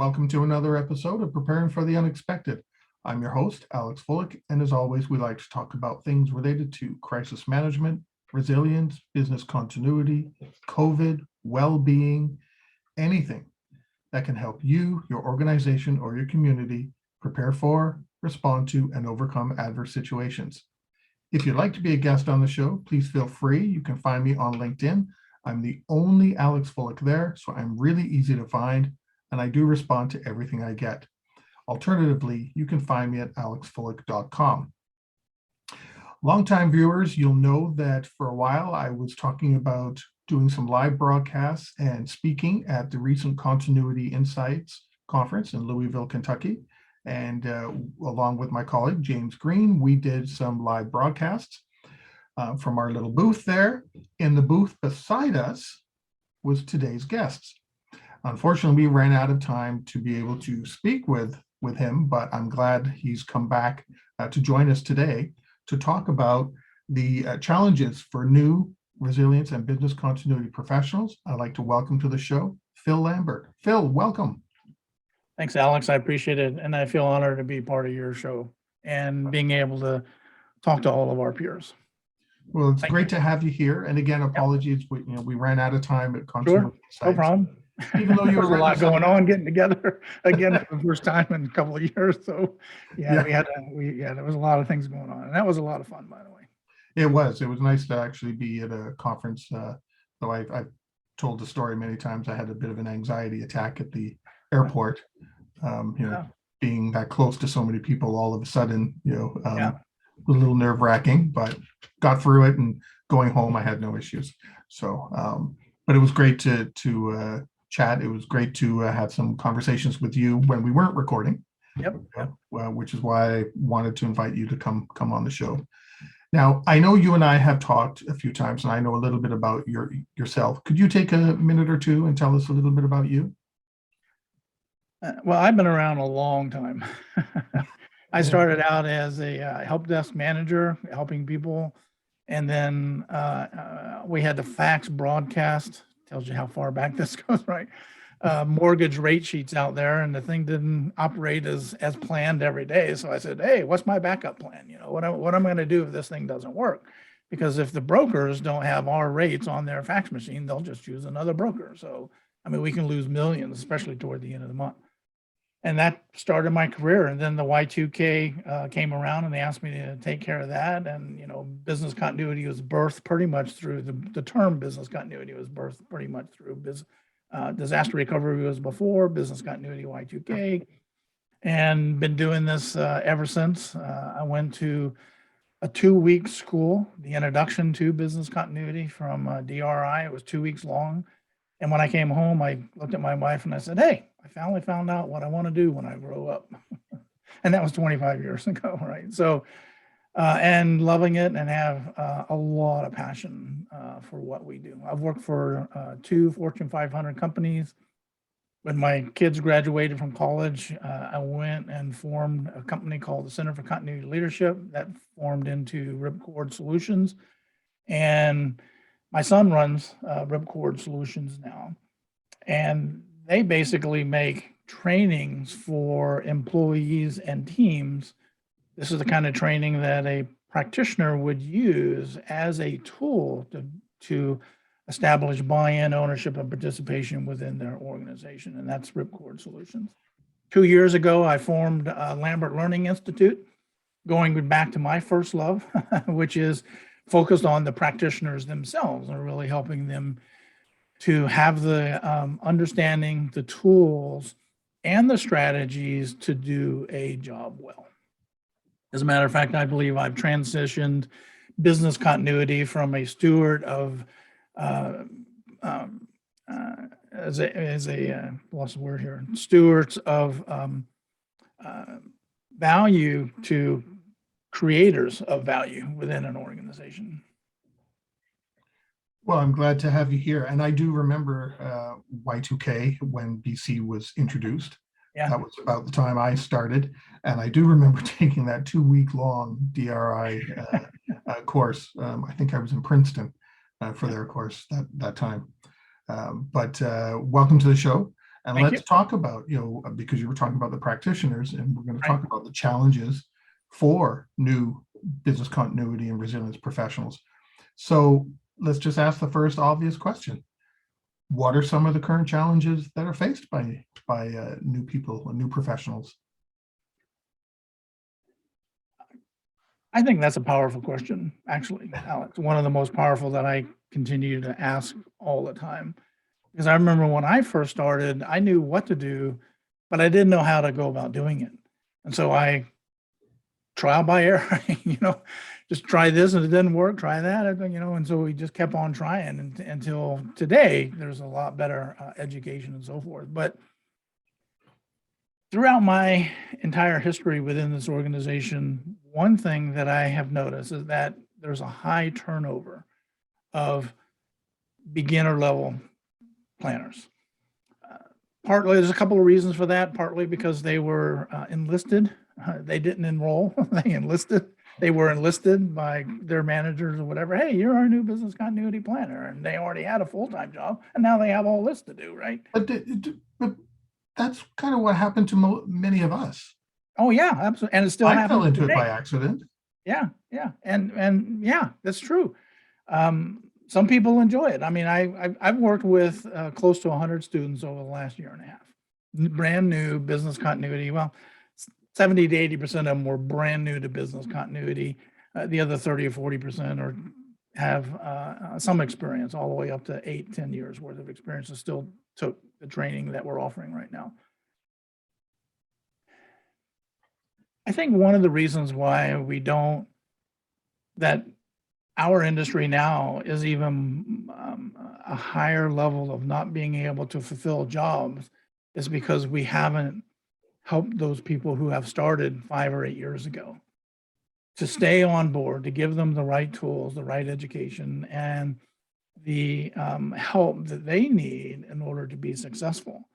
Welcome to another episode of Preparing for the Unexpected. I'm your host, Alex Fullick, and as always, we like to talk about things related to crisis management, resilience, business continuity, COVID, well-being, anything that can help you, your organization, or your community prepare for, respond to, and overcome adverse situations. If you'd like to be a guest on the show, please feel free. You can find me on LinkedIn. I'm the only Alex Fullick there, so I'm really easy to find, and I do respond to everything I get. Alternatively, you can find me at alexfullick.com. Longtime viewers, you'll know that for a while I was talking about doing some live broadcasts and speaking at the recent Continuity Insights conference in Louisville, Kentucky. And along with my colleague, James Green, we did some live broadcasts from our little booth there. In the booth beside us was today's guests. Unfortunately, we ran out of time to be able to speak with him, but I'm glad he's come back to join us today to talk about the challenges for new resilience and business continuity professionals. I'd like to welcome to the show, Phil Lambert. Phil, welcome. Thanks, Alex. I appreciate it. And I feel honored to be part of your show and being able to talk to all of our peers. Well, it's great to have you here. And again, apologies, we ran out of time at Continuity Insights. No problem. Even though you there was a lot going on, getting together again for the first time in a couple of years. So there was a lot of things going on, and that was a lot of fun, by the way. It was nice to actually be at a conference. Though I've told the story many times, I had a bit of an anxiety attack at the airport. Being that close to so many people all of a sudden, was a little nerve-wracking, but got through it, and going home I had no issues. So but it was great to chat. It was great to have some conversations with you when we weren't recording. Which is why I wanted to invite you to come on the show. Now, I know you and I have talked a few times, and I know a little bit about yourself. Could you take a minute or two and tell us a little bit about you? Well, I've been around a long time. I started out as a help desk manager, helping people. And then we had the fax broadcast, tells you how far back this goes, right? Mortgage rate sheets out there, and the thing didn't operate as planned every day. So I said, hey, what's my backup plan? What I'm going to do if this thing doesn't work? Because if the brokers don't have our rates on their fax machine, they'll just use another broker. So, we can lose millions, especially toward the end of the month. And that started my career. And then the Y2K came around, and they asked me to take care of that. And, business continuity was birthed pretty much through the term business continuity was birthed pretty much through disaster recovery was before, business continuity Y2K, and been doing this ever since. I went to a 2-week school, the introduction to business continuity from DRI. It was 2 weeks long. And when I came home, I looked at my wife and I said, hey, I finally found out what I want to do when I grow up. And that was 25 years ago, right? So, and loving it, and have a lot of passion for what we do. I've worked for 2 Fortune 500 companies. When my kids graduated from college, I went and formed a company called the Center for Continuity Leadership that formed into Ripcord Solutions. And my son runs Ripcord Solutions now, and they basically make trainings for employees and teams. This is the kind of training that a practitioner would use as a tool to establish buy-in, ownership, and participation within their organization, and that's Ripcord Solutions. 2 years ago, I formed Lambert Learning Institute, going back to my first love, which is focused on the practitioners themselves and really helping them to have the understanding, the tools, and the strategies to do a job well. As a matter of fact, I believe I've transitioned business continuity from a steward of stewards of value to creators of value within an organization. Well, I'm glad to have you here. And I do remember Y2K when BC was introduced. That was about the time I started. And I do remember taking that 2-week-long DRI course. I think I was in Princeton for their course that time. But welcome to the show. And Thank you. let's talk about, because you were talking about the practitioners, and we're going to Right. talk about the challenges for new business continuity and resilience professionals. So let's just ask the first obvious question. What are some of the current challenges that are faced by new people and new professionals? I think that's a powerful question, actually, Alex. One of the most powerful that I continue to ask all the time. Because I remember when I first started, I knew what to do, but I didn't know how to go about doing it. And so I trial by error, just try this and it didn't work, try that, and so we just kept on trying until today, there's a lot better education and so forth. But throughout my entire history within this organization, one thing that I have noticed is that there's a high turnover of beginner level planners. Partly, there's a couple of reasons for that. Partly because they were enlisted. They didn't enroll. They enlisted. They were enlisted by their managers or whatever. Hey, you're our new business continuity planner, and they already had a full-time job, and now they have all this to do, right? But that's kind of what happened to many of us. Oh yeah, absolutely, and it still I fell happens into it today. by accident. Yeah, and yeah, that's true. Some people enjoy it. I mean, I've worked with close to 100 students over the last year and a half. Brand new business continuity. Well, 70 to 80% of them were brand new to business continuity. The other 30 or 40% have some experience, all the way up to 8-10 years worth of experience, and still took the training that we're offering right now. I think one of the reasons why that our industry now is even a higher level of not being able to fulfill jobs is because we haven't helped those people who have started 5 or 8 years ago to stay on board, to give them the right tools, the right education, and the help that they need in order to be successful.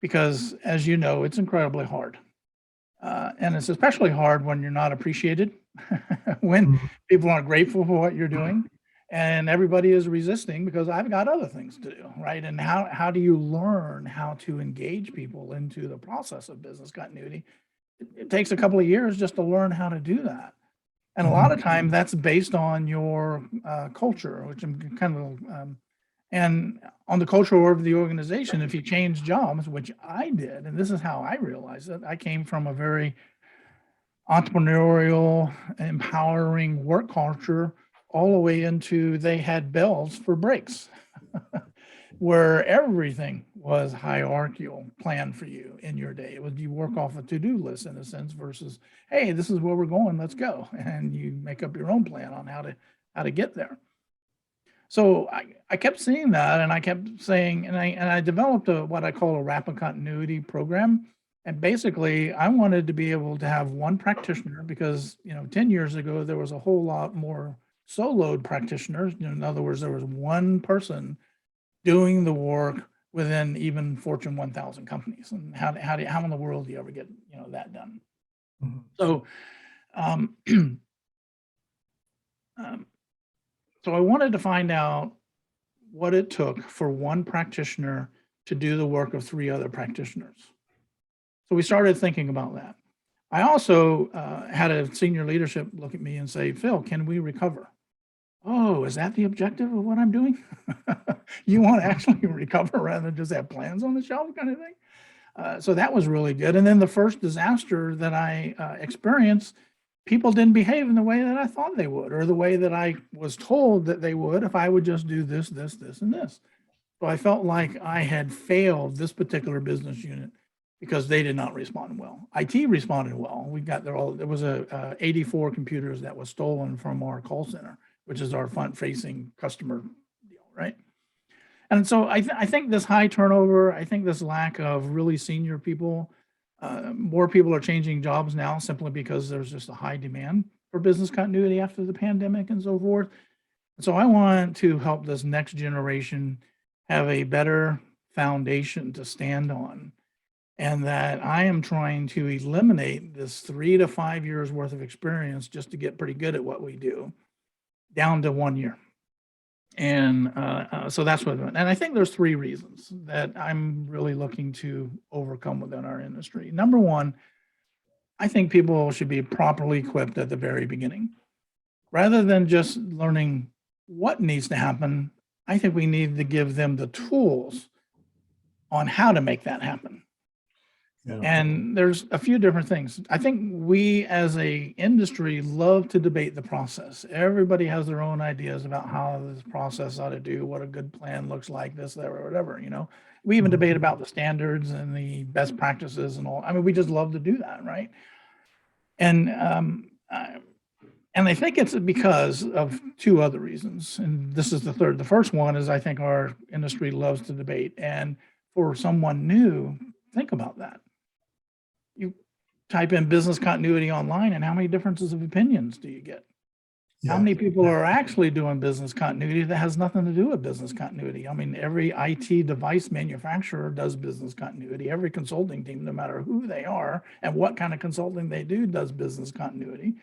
Because as you know, it's incredibly hard. And it's especially hard when you're not appreciated, when people aren't grateful for what you're doing, and everybody is resisting because I've got other things to do, right? And how do you learn how to engage people into the process of business continuity? It takes a couple of years just to learn how to do that. And a lot of time that's based on your culture, which I'm kind of, and on the culture of the organization. If you change jobs, which I did, and this is how I realized it, I came from a very entrepreneurial, empowering work culture, all the way into they had bells for breaks, where everything was hierarchical planned for you in your day. It was, you work off a to-do list in a sense versus, hey, this is where we're going, let's go. And you make up your own plan on how to get there. So I kept seeing that, and I kept saying, and I developed what I call a rapid continuity program. And basically, I wanted to be able to have one practitioner because, 10 years ago, there was a whole lot more soloed practitioners. In other words, there was one person doing the work within even Fortune 1000 companies. And how in the world do you ever get, that done? So, so I wanted to find out what it took for one practitioner to do the work of 3 other practitioners. So we started thinking about that. I also had a senior leadership look at me and say, Phil, can we recover? Oh, is that the objective of what I'm doing? You want to actually recover rather than just have plans on the shelf kind of thing? So that was really good. And then the first disaster that I experienced, people didn't behave in the way that I thought they would, or the way that I was told that they would if I would just do this, this, this, and this. So I felt like I had failed this particular business unit because they did not respond well. IT responded well. We got there was 84 computers that was stolen from our call center, which is our front-facing customer deal, right? And so I think this high turnover, I think this lack of really senior people, more people are changing jobs now simply because there's just a high demand for business continuity after the pandemic and so forth. So I want to help this next generation have a better foundation to stand on, and that I am trying to eliminate this 3 to 5 years worth of experience just to get pretty good at what we do down to 1 year. And so that's what, and I think there's 3 reasons that I'm really looking to overcome within our industry. Number one, I think people should be properly equipped at the very beginning. Rather than just learning what needs to happen, I think we need to give them the tools on how to make that happen. Yeah. And there's a few different things. I think we as a industry love to debate the process. Everybody has their own ideas about how this process ought to do, what a good plan looks like, this, that, or whatever, you know. We even Mhm. debate about the standards and the best practices and all. I mean, we just love to do that, right? And I think it's because of 2 other reasons, and this is the third. The first one is I think our industry loves to debate, and for someone new, think about that. You type in business continuity online, and how many differences of opinions do you get? How Yeah. many people are actually doing business continuity that has nothing to do with business continuity? I mean, every IT device manufacturer does business continuity. Every consulting team, no matter who they are and what kind of consulting they do, does business continuity.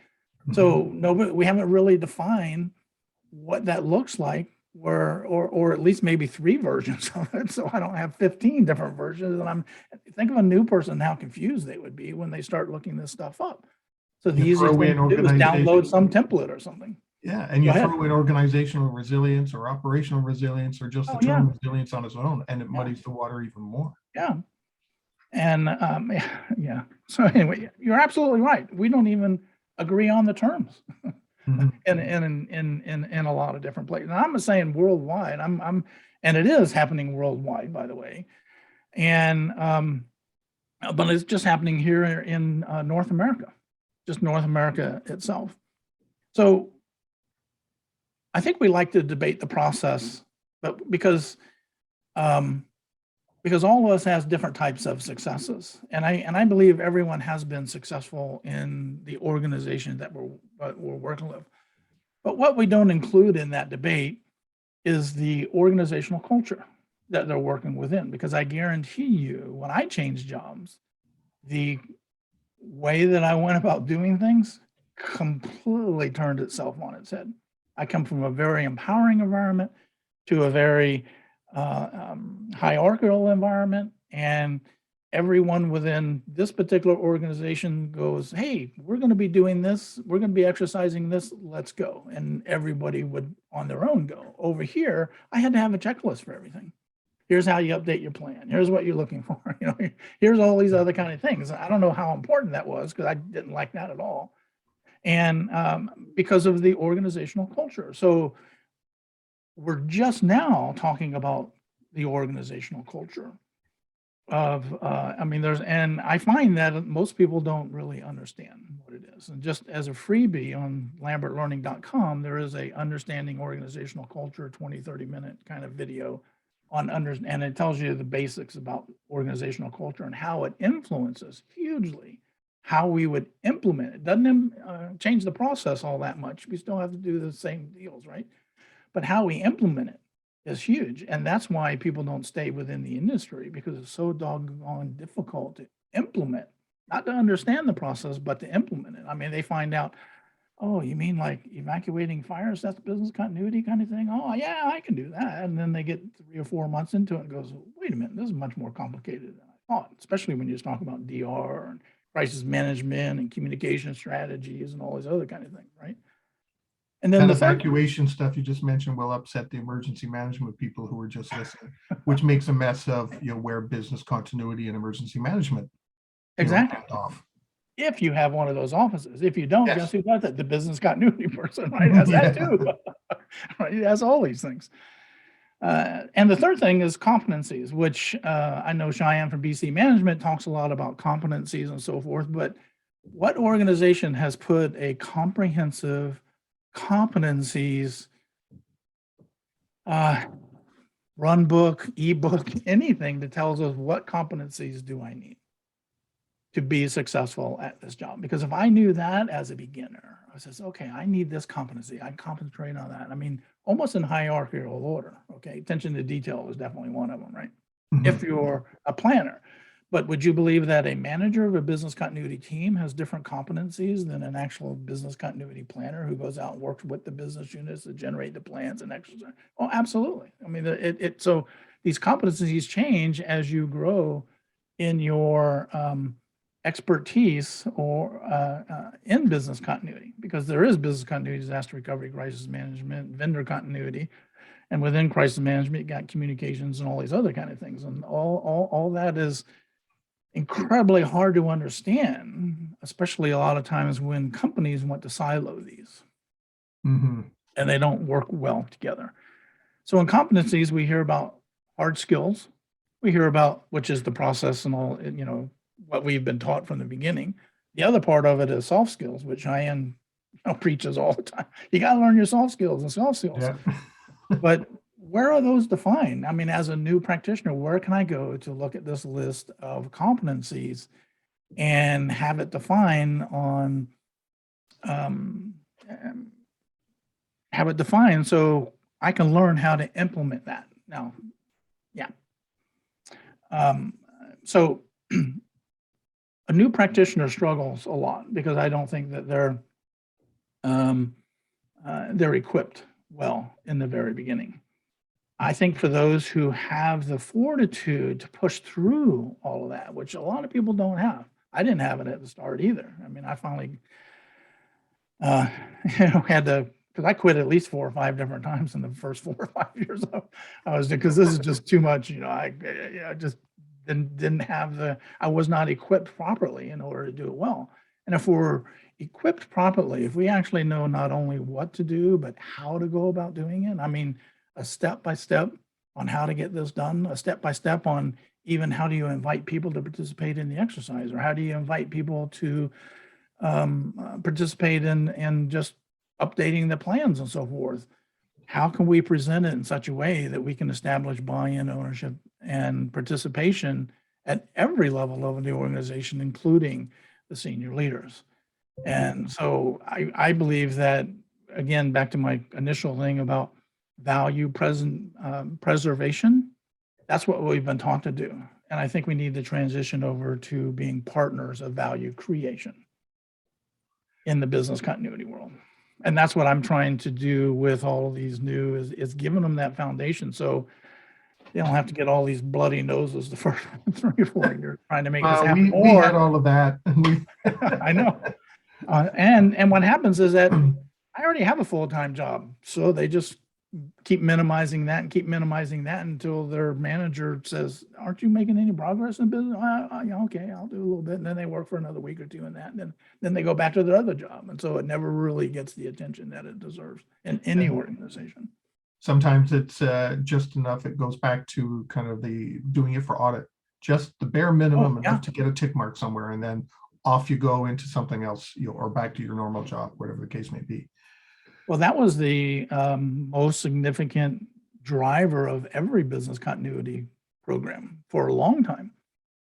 Mhm. So nobody, we haven't really defined what that looks like, or at least maybe 3 versions of it. So I don't have 15 different versions. And think of a new person, how confused they would be when they start looking this stuff up. So the You easiest throw thing in to do is organization. download some template or something. Yeah, and Go you ahead. throw in organizational resilience or operational resilience or just the Oh, yeah. term resilience on its own, and it Yeah. muddies the water even more. Yeah. And yeah. So anyway, you're absolutely right. We don't even agree on the terms Mhm. in a lot of different places. And I'm saying worldwide. And it is happening worldwide, by the way. And but it's just happening here in North America, just North America itself. So I think we like to debate the process, but because all of us has different types of successes, and I believe everyone has been successful in the organization that we're working with. But what we don't include in that debate is the organizational culture that they're working within, because I guarantee you, when I changed jobs, the way that I went about doing things completely turned itself on its head. I come from a very empowering environment to a very hierarchical environment, and everyone within this particular organization goes, "Hey, we're going to be doing this. We're going to be exercising this. Let's go." And everybody would on their own go. Over here, I had to have a checklist for everything. Here's how you update your plan. Here's what you're looking for. You know, here's all these other kind of things. I don't know how important that was because I didn't like that at all. And because of the organizational culture. So we're just now talking about the organizational culture of, I mean, and I find that most people don't really understand what it is. And just as a freebie on lambertlearning.com, there is a understanding organizational culture, 20, 30-minute kind of video and it tells you the basics about organizational culture and how it influences hugely how we would implement it. Doesn't change the process all that much. We still have to do the same deals, right? But how we implement it is huge. And that's why people don't stay within the industry, because it's so doggone difficult to implement, not to understand the process, but to implement it. I mean, they find out, oh, you mean like evacuating fires? That's business continuity kind of thing. Oh, yeah, I can do that. And then they get 3 or 4 months into it and goes, wait a minute, this is much more complicated than I thought, especially when you just talk about DR and crisis management and communication strategies and all these other kind of things, right? And then That the third, evacuation stuff you just mentioned will upset the emergency management people who are just listening, which makes a mess of, where business continuity and emergency management exactly. left off. If you have one of those offices. If you don't, Yes. guess who does it? The business continuity person, right? Has that too. Right? It has all these things. And the third thing is competencies, which I know Cheyenne from BC Management talks a lot about competencies and so forth, but what organization has put a comprehensive competencies run book, ebook, anything that tells us what competencies do I need to be successful at this job? Because if I knew that as a beginner, I says, okay, I need this competency. I concentrate on that. I mean, almost in hierarchical order. Okay, attention to detail is definitely one of them, right? Mhm. If you're a planner, But would you believe that a manager of a business continuity team has different competencies than an actual business continuity planner who goes out and works with the business units to generate the plans and exercise? Oh, absolutely. I mean, so these competencies change as you grow in your expertise or in business continuity, because there is business continuity, disaster recovery, crisis management, vendor continuity. And within crisis management, you got communications and all these other kind of things. And all that is incredibly hard to understand, especially a lot of times when companies want to silo these Mm-hmm. and they don't work well together. So in competencies, we hear about hard skills. We hear about, which is the process and all, what we've been taught from the beginning. The other part of it is soft skills, which Cheyenne preaches all the time. You got to learn your soft skills and soft skills. Yeah. But where are those defined? I mean, as a new practitioner, where can I go to look at this list of competencies and have it defined on, have it defined so I can learn how to implement that? Now, yeah. So a new practitioner struggles a lot because I don't think that they're equipped well in the very beginning. I think for those who have the fortitude to push through all of that, which a lot of people don't have. I didn't have it at the start either. I mean, I finally had to, because I quit at least 4 or 5 different times in the first 4 or 5 years I was, because this is just too much. I just didn't have I was not equipped properly in order to do it well. And if we're equipped properly, if we actually know not only what to do, but how to go about doing it, I mean, a step-by-step on how to get this done, a step-by-step on even how do you invite people to participate in the exercise, or how do you invite people to participate in just updating the plans and so forth. How can we present it in such a way that we can establish buy-in, ownership, and participation at every level of the organization, including the senior leaders? And so I believe that, again, back to my initial thing about value preservation, that's what we've been taught to do. And I think we need to transition over to being partners of value creation in the business continuity world. And that's what I'm trying to do with all of these new is giving them that foundation so they don't have to get all these bloody noses the first 3 or 4 years trying to make this happen. We had all of that. I know. And what happens is that I already have a full-time job. So they just keep minimizing that until their manager says, aren't you making any progress in business? Okay, I'll do a little bit. And then they work for another week or 2 in that. And then they go back to their other job. And so it never really gets the attention that it deserves in any organization. Sometimes it's just enough. It goes back to kind of the doing it for audit, just the bare minimum enough to get a tick mark somewhere. And then off you go into something else, or back to your normal job, whatever the case may be. Well, that was the most significant driver of every business continuity program for a long time,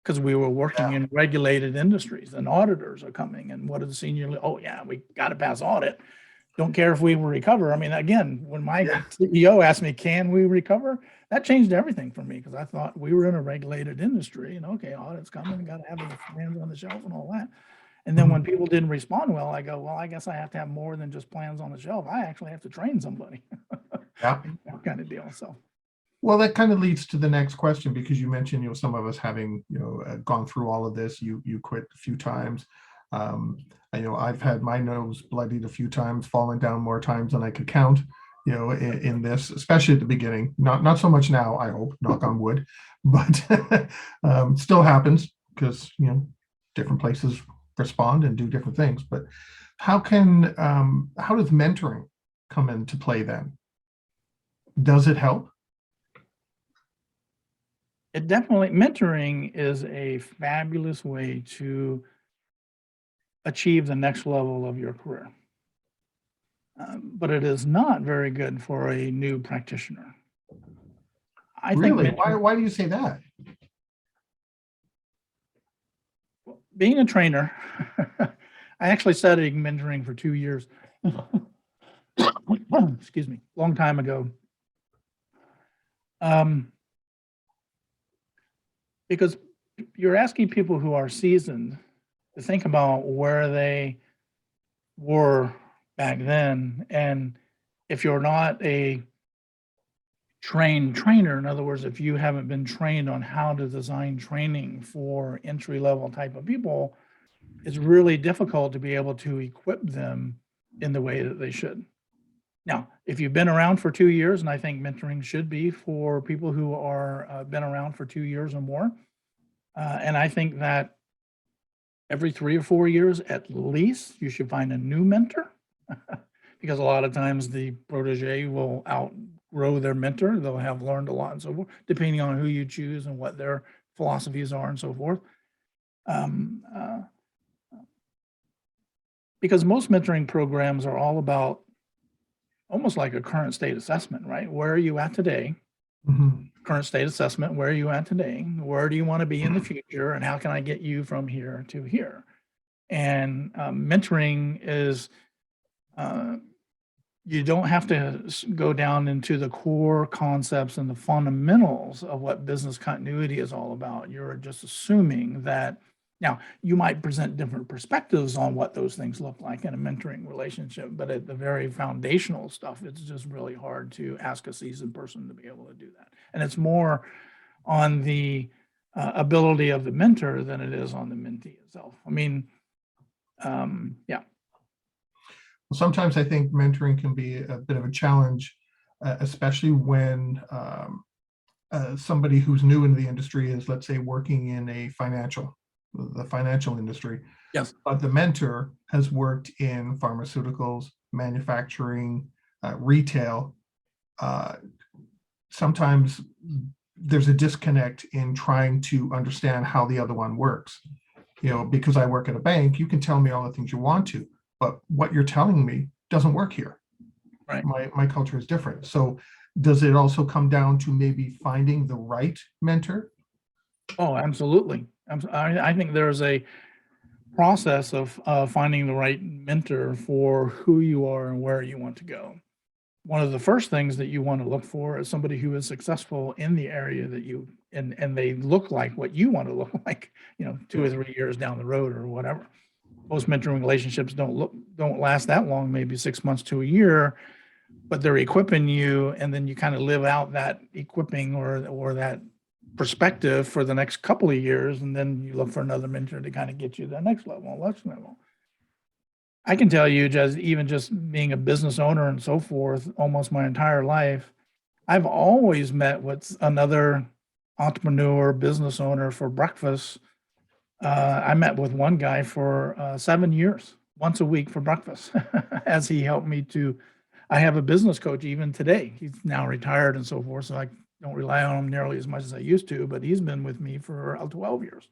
because we were working in regulated industries and auditors are coming. And what are the senior? Oh, yeah, we got to pass audit. Don't care if we recover. I mean, again, when my CEO asked me, can we recover? That changed everything for me, because I thought we were in a regulated industry and okay, audit's coming, got to have the plans on the shelf and all that. And then when people didn't respond well, I go, well, I guess I have to have more than just plans on the shelf. I actually have to train somebody. Yeah. That kind of deal. So, well, that kind of leads to the next question, because you mentioned, some of us having, gone through all of this. You quit a few times. I know I've had my nose bloodied a few times, fallen down more times than I could count, in this, especially at the beginning. Not so much now, I hope, knock on wood, but still happens because, different places respond and do different things. But how does mentoring come into play then? Does it help? It definitely, mentoring is a fabulous way to achieve the next level of your career. But it is not very good for a new practitioner. I really? think Why do you say that? Being a trainer, I actually studied mentoring for 2 years. Excuse me, long time ago. Because you're asking people who are seasoned to think about where they were back then. And if you're not a trained trainer, in other words, if you haven't been trained on how to design training for entry level type of people, it's really difficult to be able to equip them in the way that they should. Now, if you've been around for 2 years, and I think mentoring should be for people who are been around for 2 years or more, and I think that every 3 or 4 years at least, you should find a new mentor because a lot of times the protege will outgrow their mentor. They'll have learned a lot and so forth, depending on who you choose and what their philosophies are and so forth. Um, uh, because most mentoring programs are all about almost like a current state assessment, right? Where are you at today? Mhm. Current state assessment, where are you at today? Where do you want to be in the future? And how can I get you from here to here? And mentoring is, uh, you don't have to go down into the core concepts and the fundamentals of what business continuity is all about. You're just assuming that now you might present different perspectives on what those things look like in a mentoring relationship, but at the very foundational stuff, it's just really hard to ask a seasoned person to be able to do that. And it's more on the ability of the mentor than it is on the mentee itself. I mean, yeah. Sometimes I think mentoring can be a bit of a challenge, especially when somebody who's new into the industry is, let's say, working in the financial industry, Yes. but the mentor has worked in pharmaceuticals, manufacturing, retail. Sometimes there's a disconnect in trying to understand how the other one works. Because I work at a bank, you can tell me all the things you want to, but what you're telling me doesn't work here. Right. My culture is different. So does it also come down to maybe finding the right mentor? Oh, absolutely. I think there's a process of finding the right mentor for who you are and where you want to go. One of the first things that you want to look for is somebody who is successful in the area that you and they look like what you want to look like, 2 or 3 years down the road or whatever. Most mentoring relationships don't last that long, maybe 6 months to a year, but they're equipping you, and then you kind of live out that equipping or that perspective for the next couple of years, and then you look for another mentor to kind of get you to the next level. I can tell you, just being a business owner and so forth, almost my entire life, I've always met with another entrepreneur, business owner for breakfast. I met with one guy for 7 years, once a week for breakfast, as he helped me to. I have a business coach even today. He's now retired and so forth, so I don't rely on him nearly as much as I used to, but he's been with me for 12 years.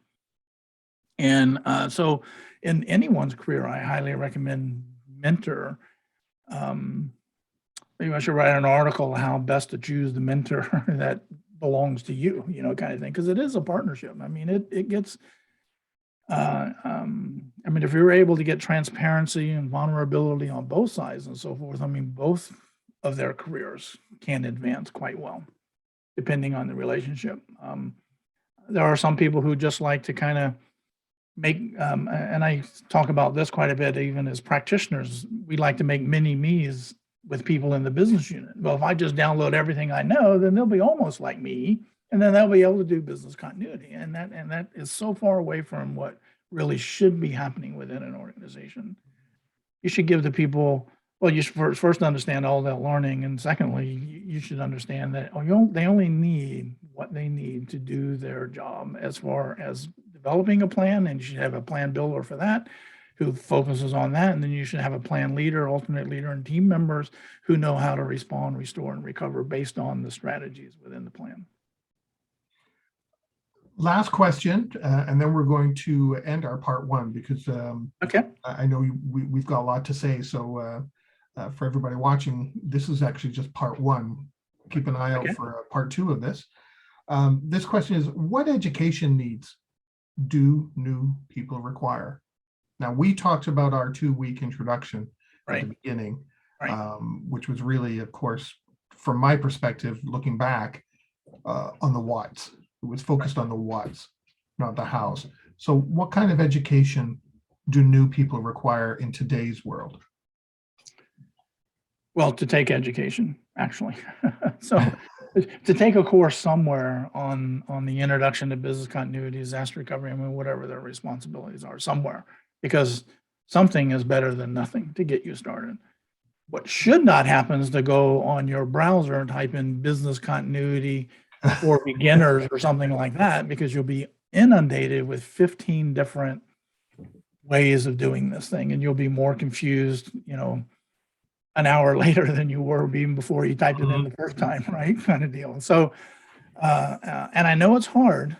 And so in anyone's career, I highly recommend mentor. Maybe I should write an article how best to choose the mentor that belongs to you, kind of thing, because it is a partnership. I mean, it gets, if you're able to get transparency and vulnerability on both sides and so forth, both of their careers can advance quite well, depending on the relationship. There are some people who just like to kind of make, and I talk about this quite a bit, even as practitioners, we like to make mini me's with people in the business unit. Well, if I just download everything I know, then they'll be almost like me, and then they'll be able to do business continuity. And that is so far away from what really should be happening within an organization. You should give the people, well, you should first understand all that learning, and secondly, you should understand that they only need what they need to do their job as far as developing a plan, and you should have a plan builder for that who focuses on that, and then you should have a plan leader, alternate leader, and team members who know how to respond, restore, and recover based on the strategies within the plan. Last question, and then we're going to end our part one because Okay. I know we've got a lot to say. So for everybody watching, this is actually just part one. Keep an eye out for part two of this. This question is, what education needs do new people require? Now, we talked about our 2-week introduction at the beginning, which was really, of course, from my perspective, looking back on the whats. It was focused on the whats. not the hows. So what kind of education do new people require in today's world? Well, to take education, actually. So to take a course somewhere on the introduction to business continuity, disaster recovery, I mean, whatever their responsibilities are, somewhere, because something is better than nothing to get you started. What should not happen is to go on your browser and type in business continuity for beginners or something like that, because you'll be inundated with 15 different ways of doing this thing, and you'll be more confused, an hour later than you were even before you typed it in the first time, right? Kind of deal. So, and I know it's hard.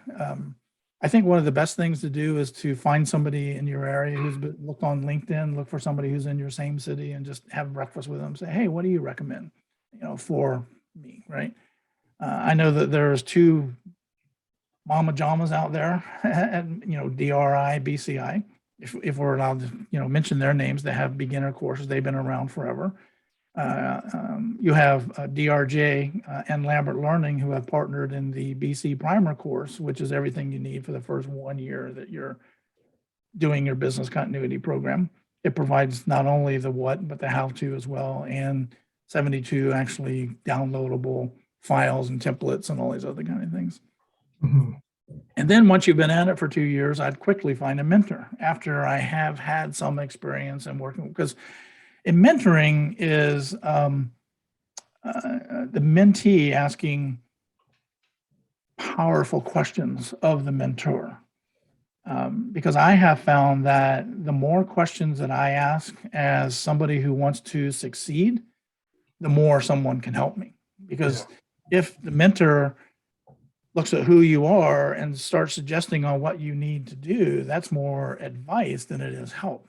I think one of the best things to do is to find somebody in your area who's look on LinkedIn, look for somebody who's in your same city, and just have breakfast with them. Say, hey, what do you recommend, for me, right? I know that there's two mama jamas out there, and DRI, BCI. If we're allowed to, mention their names, they have beginner courses. They've been around forever. You have DRJ and Lambert Learning, who have partnered in the BC Primer course, which is everything you need for the first 1 year that you're doing your business continuity program. It provides not only the what, but the how to as well, and 72 actually downloadable files and templates and all these other kind of things. Mm-hmm. And then once you've been at it for 2 years, I'd quickly find a mentor after I have had some experience in working, because in mentoring is the mentee asking powerful questions of the mentor. Because I have found that the more questions that I ask as somebody who wants to succeed, the more someone can help me. Because if the mentor looks at who you are and starts suggesting on what you need to do, that's more advice than it is help.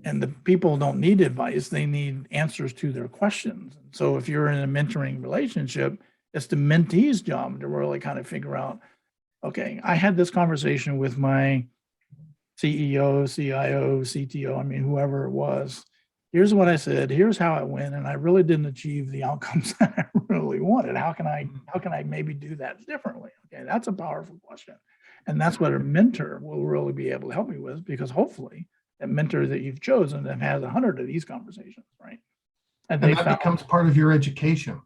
And the people don't need advice, they need answers to their questions. So if you're in a mentoring relationship, it's the mentee's job to really kind of figure out, okay, I had this conversation with my CEO, CIO, CTO, I mean, whoever it was. Here's what I said, here's how it went, and I really didn't achieve the outcomes that I really wanted. How can I maybe do that differently? Okay, that's a powerful question. And that's what a mentor will really be able to help you with, because hopefully that mentor that you've chosen that has 100 of these conversations, right? And that becomes part of your education.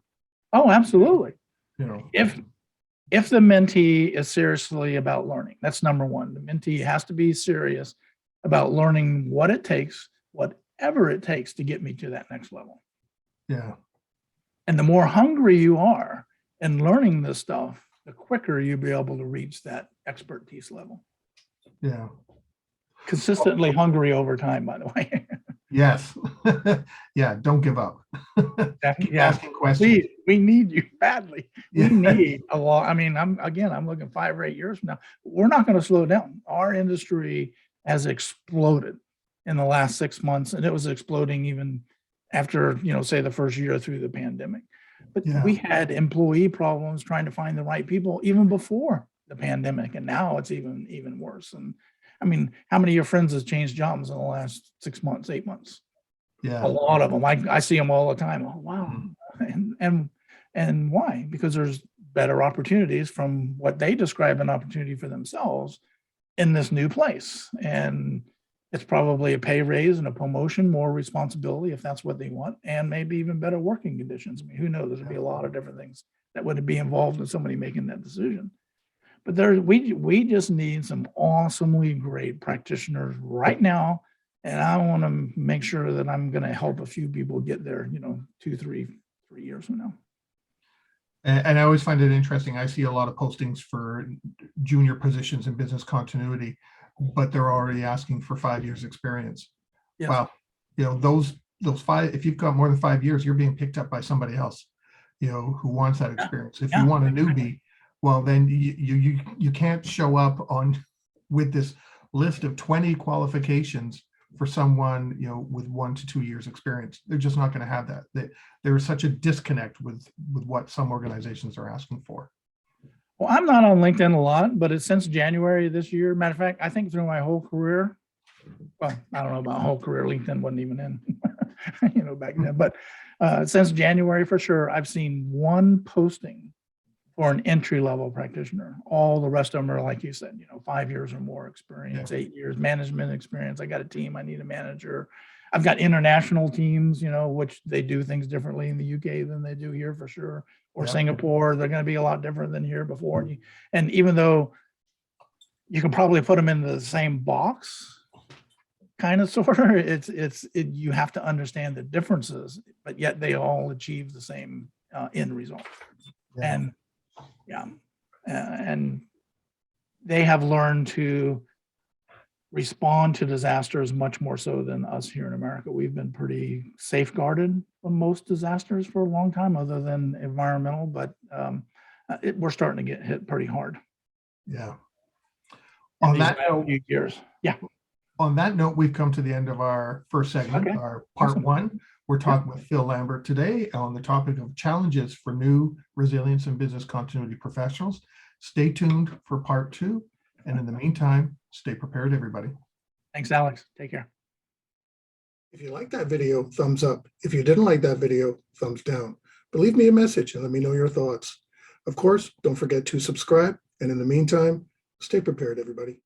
Oh, absolutely. If the mentee is seriously about learning, that's number one. The mentee has to be serious about learning what it takes, whatever it takes to get me to that next level. Yeah. And the more hungry you are in learning this stuff, the quicker you'll be able to reach that expertise level. Yeah. Consistently hungry over time, by the way. Yes. Yeah. Don't give up. Keep asking questions. Please, we need you badly. We need a lot. I mean, I'm looking 5 or 8 years from now. We're not going to slow down. Our industry has exploded in the last 6 months, and it was exploding even after, say the first year through the pandemic. But we had employee problems trying to find the right people even before the pandemic, and now it's even worse. And I mean, how many of your friends has changed jobs in the last 6 months, 8 months? Yeah. A lot of them. I see them all the time. Oh, wow. And why? Because there's better opportunities from what they describe an opportunity for themselves in this new place. And it's probably a pay raise and a promotion, more responsibility if that's what they want, and maybe even better working conditions. I mean, who knows? There'll be a lot of different things that would be involved in somebody making that decision. But we just need some awesomely great practitioners right now. And I want to make sure that I'm going to help a few people get there, 2, 3 years from now. And I always find it interesting. I see a lot of postings for junior positions in business continuity, but they're already asking for 5 years experience. Yes. Wow. Those 5, if you've got more than 5 years, you're being picked up by somebody else, who wants that experience. If you want a newbie, well, then you can't show up with this list of 20 qualifications for someone, with 1 to 2 years experience. They're just not going to have that. There is such a disconnect with what some organizations are asking for. Well, I'm not on LinkedIn a lot, but it's since January this year. Matter of fact, I think through my whole career, well, I don't know about whole career, LinkedIn wasn't even in, back then, but since January for sure, I've seen one posting for an entry-level practitioner. All the rest of them are, like you said, 5 years or more experience, 8 years management experience. I got a team, I need a manager. I've got international teams, which they do things differently in the UK than they do here for sure, or Singapore. They're going to be a lot different than here before. And even though you can probably put them in the same box, kind of, sort of, you have to understand the differences, but yet they all achieve the same end result. And and they have learned to respond to disasters much more so than us here in America. We've been pretty safeguarded from most disasters for a long time, other than environmental, but we're starting to get hit pretty hard. Yeah. On that note, years. Yeah. On that note, we've come to the end of our first segment, our part one. We're talking with Phil Lambert today on the topic of challenges for new resilience and business continuity professionals. Stay tuned for part two. And in the meantime, stay prepared, everybody. Thanks, Alex. Take care. If you liked that video, thumbs up. If you didn't like that video, thumbs down. But leave me a message and let me know your thoughts. Of course, don't forget to subscribe. And in the meantime, stay prepared, everybody.